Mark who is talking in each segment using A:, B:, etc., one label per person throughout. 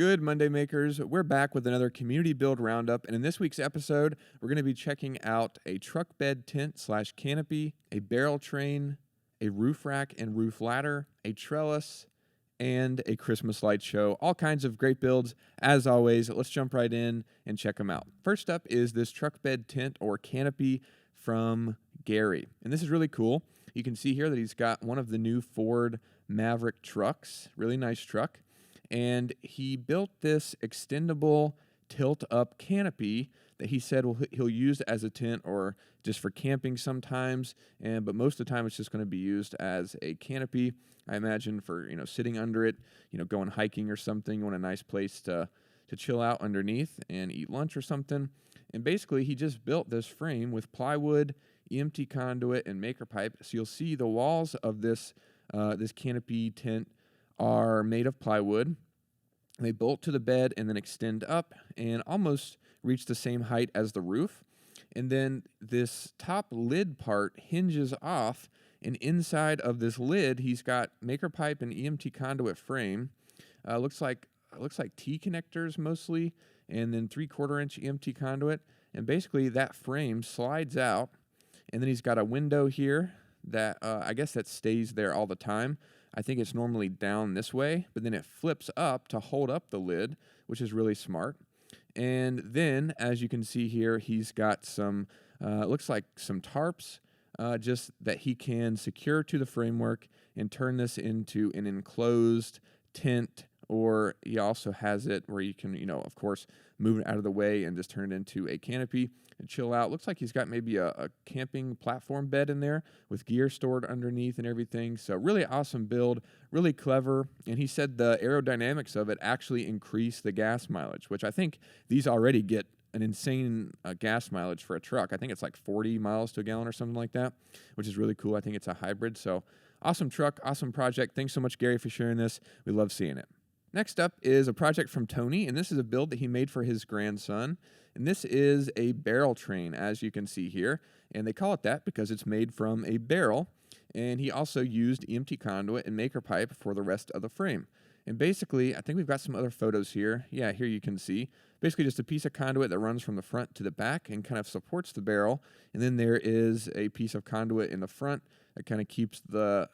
A: good, Monday Makers? We're back with another community build roundup, and in this week's episode, we're going to be checking out a truck bed tent / canopy, a barrel train, a roof rack and roof ladder, a trellis, and a Christmas light show. All kinds of great builds. As always, let's jump right in and check them out. First up is this truck bed tent or canopy from Gary, and this is really cool. You can see here that he's got one of the new Ford Maverick trucks, really nice truck. And he built this extendable tilt-up canopy that he said he'll use as a tent or just for camping sometimes. But most of the time, it's just going to be used as a canopy. I imagine for sitting under it, going hiking or something. You want a nice place to chill out underneath and eat lunch or something. And basically, he just built this frame with plywood, EMT conduit, and maker pipe. So you'll see the walls of this this canopy tent are made of plywood. They bolt to the bed and then extend up and almost reach the same height as the roof. And then this top lid part hinges off, and inside of this lid, he's got maker pipe and EMT conduit frame. Looks like T connectors mostly, and then 3/4 inch EMT conduit. And basically, that frame slides out, and then he's got a window here that I guess that stays there all the time. I think it's normally down this way, but then it flips up to hold up the lid, which is really smart. And then, as you can see here, he's got some, looks like some tarps, just that he can secure to the framework and turn this into an enclosed tent, or he also has it where you can, of course, move it out of the way and just turn it into a canopy and chill out. Looks like he's got maybe a camping platform bed in there with gear stored underneath and everything. So really awesome build, really clever. And he said the aerodynamics of it actually increase the gas mileage, which I think these already get an insane gas mileage for a truck. I think it's like 40 miles to a gallon or something like that, which is really cool. I think it's a hybrid. So awesome truck, awesome project. Thanks so much, Gary, for sharing this. We love seeing it. Next up is a project from Tony, and this is a build that he made for his grandson. And this is a barrel train, as you can see here. And they call it that because it's made from a barrel. And he also used EMT conduit and maker pipe for the rest of the frame. And basically, I think we've got some other photos here. Yeah, here you can see. Basically just a piece of conduit that runs from the front to the back and kind of supports the barrel. And then there is a piece of conduit in the front that kind of keeps the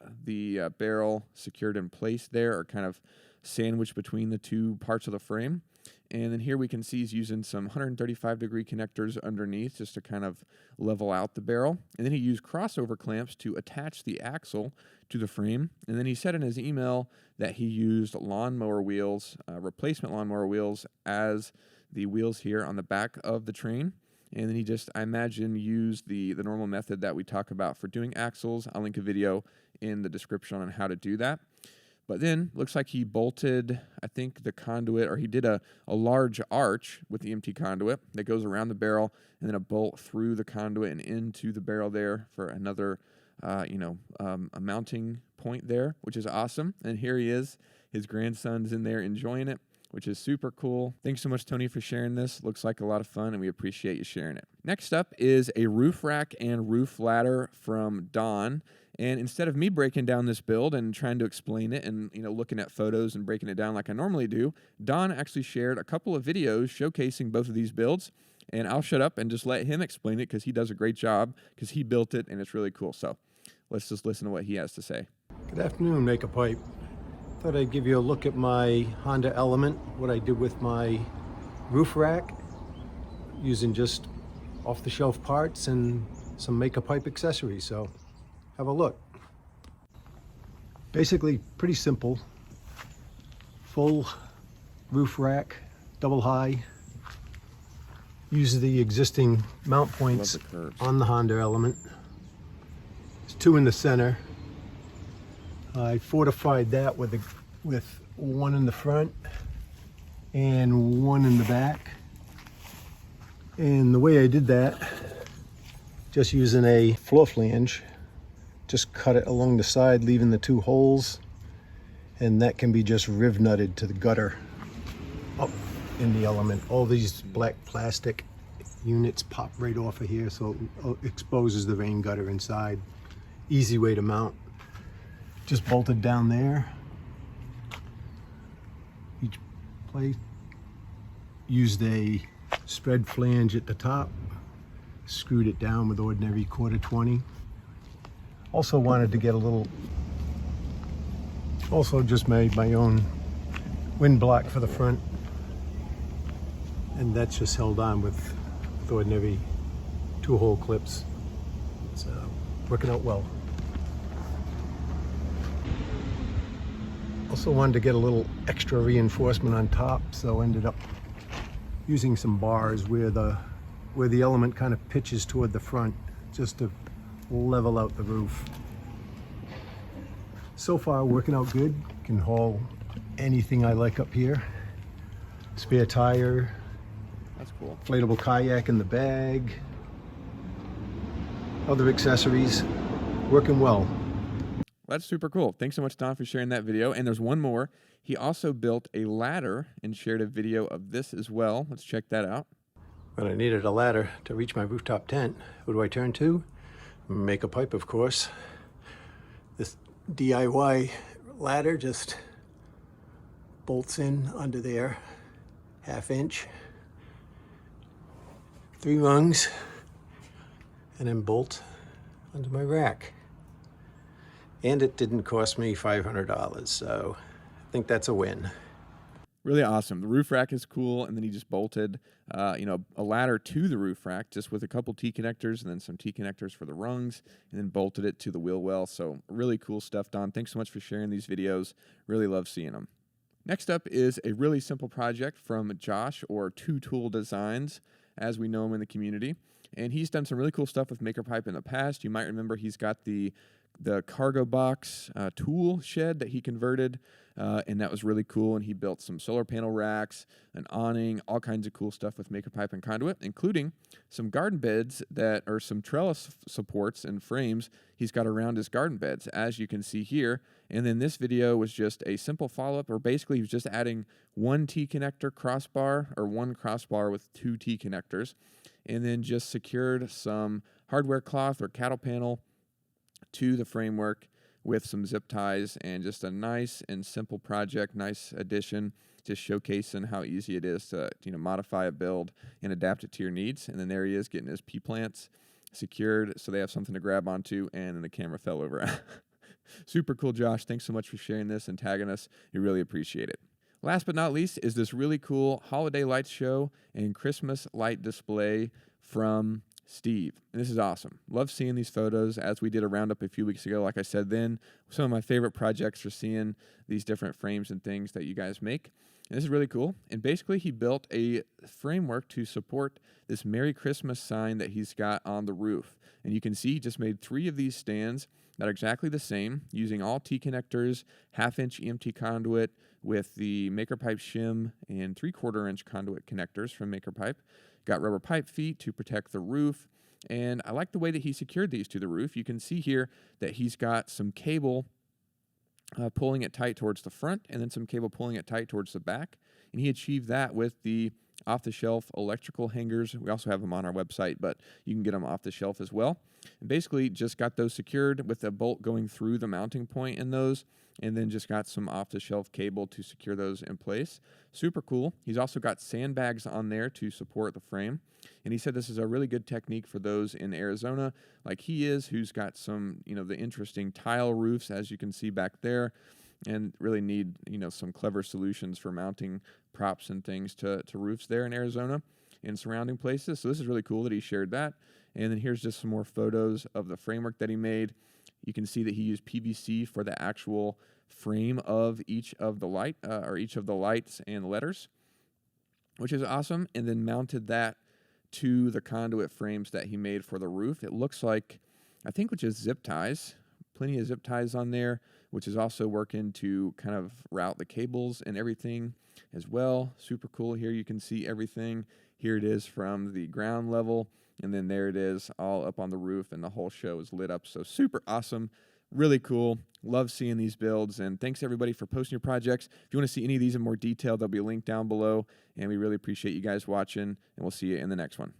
A: barrel secured in place there, or kind of sandwiched between the two parts of the frame. And then here we can see he's using some 135-degree connectors underneath just to kind of level out the barrel. And then he used crossover clamps to attach the axle to the frame. And then he said in his email that he used lawnmower wheels, replacement lawnmower wheels, as the wheels here on the back of the train. And then he just, I imagine, used the normal method that we talk about for doing axles. I'll link a video in the description on how to do that. But then, looks like he bolted, I think, the conduit, or he did a large arch with the EMT conduit that goes around the barrel, and then a bolt through the conduit and into the barrel there for another, a mounting point there, which is awesome. And here he is. His grandson's in there enjoying it, which is super cool. Thanks so much, Tony, for sharing this. Looks like a lot of fun, and we appreciate you sharing it. Next up is a roof rack and roof ladder from Don. And instead of me breaking down this build and trying to explain it and looking at photos and breaking it down like I normally do, Don actually shared a couple of videos showcasing both of these builds. And I'll shut up and just let him explain it because he does a great job, because he built it and it's really cool. So let's just listen to what he has to say.
B: Good afternoon, Maker Pipe. Thought I'd give you a look at my Honda Element, what I did with my roof rack, using just off-the-shelf parts and some Maker Pipe accessories. So have a look. Basically pretty simple. Full roof rack, double high. Use the existing mount points on the Honda Element. There's two in the center. I fortified that with one in the front and one in the back. And the way I did that, just using a floor flange, just cut it along the side, leaving the two holes, and that can be just riv nutted to the gutter up in the Element. All these black plastic units pop right off of here, so it exposes the rain gutter inside. Easy way to mount. Just bolted down there. Each plate. Used a spread flange at the top, screwed it down with ordinary 1/4-20. Also wanted to get a little, also just made my own wind block for the front, and that's just held on with ordinary 2-hole clips. It's working out well. Also wanted to get a little extra reinforcement on top, so ended up using some bars where the element kind of pitches toward the front, just to level out the roof. So far working out good. Can haul anything I like up here. Spare tire.
A: That's cool.
B: Inflatable kayak in the bag. Other accessories. Working well.
A: That's super cool. Thanks so much, Don, for sharing that video. And there's one more. He also built a ladder and shared a video of this as well. Let's check that out.
B: When I needed a ladder to reach my rooftop tent, who do I turn to? Make a pipe, of course. This DIY ladder just bolts in under there, 1/2 inch, 3 rungs, and then bolt under my rack. And it didn't cost me $500, so I think that's a win.
A: Really awesome. The roof rack is cool, and then he just bolted, a ladder to the roof rack just with a couple T-connectors and then some T-connectors for the rungs, and then bolted it to the wheel well. So really cool stuff, Don. Thanks so much for sharing these videos. Really love seeing them. Next up is a really simple project from Josh, or Two Tool Designs, as we know him in the community. And he's done some really cool stuff with MakerPipe in the past. You might remember he's got the cargo box tool shed that he converted, and that was really cool. And he built some solar panel racks, an awning, all kinds of cool stuff with MakerPipe and conduit, including some garden beds that are some trellis supports and frames he's got around his garden beds, as you can see here. And then this video was just a simple follow-up, or basically he was just adding one T-connector crossbar, or one crossbar with 2 T-connectors, and then just secured some hardware cloth or cattle panel to the framework with some zip ties, and just a nice and simple project, nice addition, just showcasing how easy it is to modify a build and adapt it to your needs. And then there he is getting his pea plants secured so they have something to grab onto, and then the camera fell over. Super cool, Josh. Thanks so much for sharing this and tagging us. We really appreciate it. Last but not least is this really cool holiday lights show and Christmas light display from Steve. And this is awesome. Love seeing these photos, as we did a roundup a few weeks ago. Like I said then, some of my favorite projects are seeing these different frames and things that you guys make. And this is really cool. And basically he built a framework to support this Merry Christmas sign that he's got on the roof. And you can see he just made 3 of these stands that are exactly the same, using all T-connectors, 1/2 inch EMT conduit with the MakerPipe shim, and 3/4 inch conduit connectors from MakerPipe. Got rubber pipe feet to protect the roof. And I like the way that he secured these to the roof. You can see here that he's got some cable pulling it tight towards the front, and then some cable pulling it tight towards the back. And he achieved that with the off-the-shelf electrical hangers. We also have them on our website, but you can get them off the shelf as well. And basically just got those secured with a bolt going through the mounting point in those, and then just got some off-the-shelf cable to secure those in place. Super cool. He's also got sandbags on there to support the frame. And he said this is a really good technique for those in Arizona, like he is, who's got some, the interesting tile roofs, as you can see back there, and really need, some clever solutions for mounting props and things to roofs there in Arizona and surrounding places. So this is really cool that he shared that. And then here's just some more photos of the framework that he made. You can see that he used PVC for the actual frame of each of the each of the lights and letters, which is awesome. And then mounted that to the conduit frames that he made for the roof. It looks like, I think, which is zip ties, plenty of zip ties on there, which is also working to kind of route the cables and everything as well. Super cool. Here you can see everything. Here it is from the ground level, and then there it is all up on the roof, and the whole show is lit up. So super awesome. Really cool. Love seeing these builds, and thanks everybody for posting your projects. If you want to see any of these in more detail, they'll be linked down below, and we really appreciate you guys watching, and we'll see you in the next one.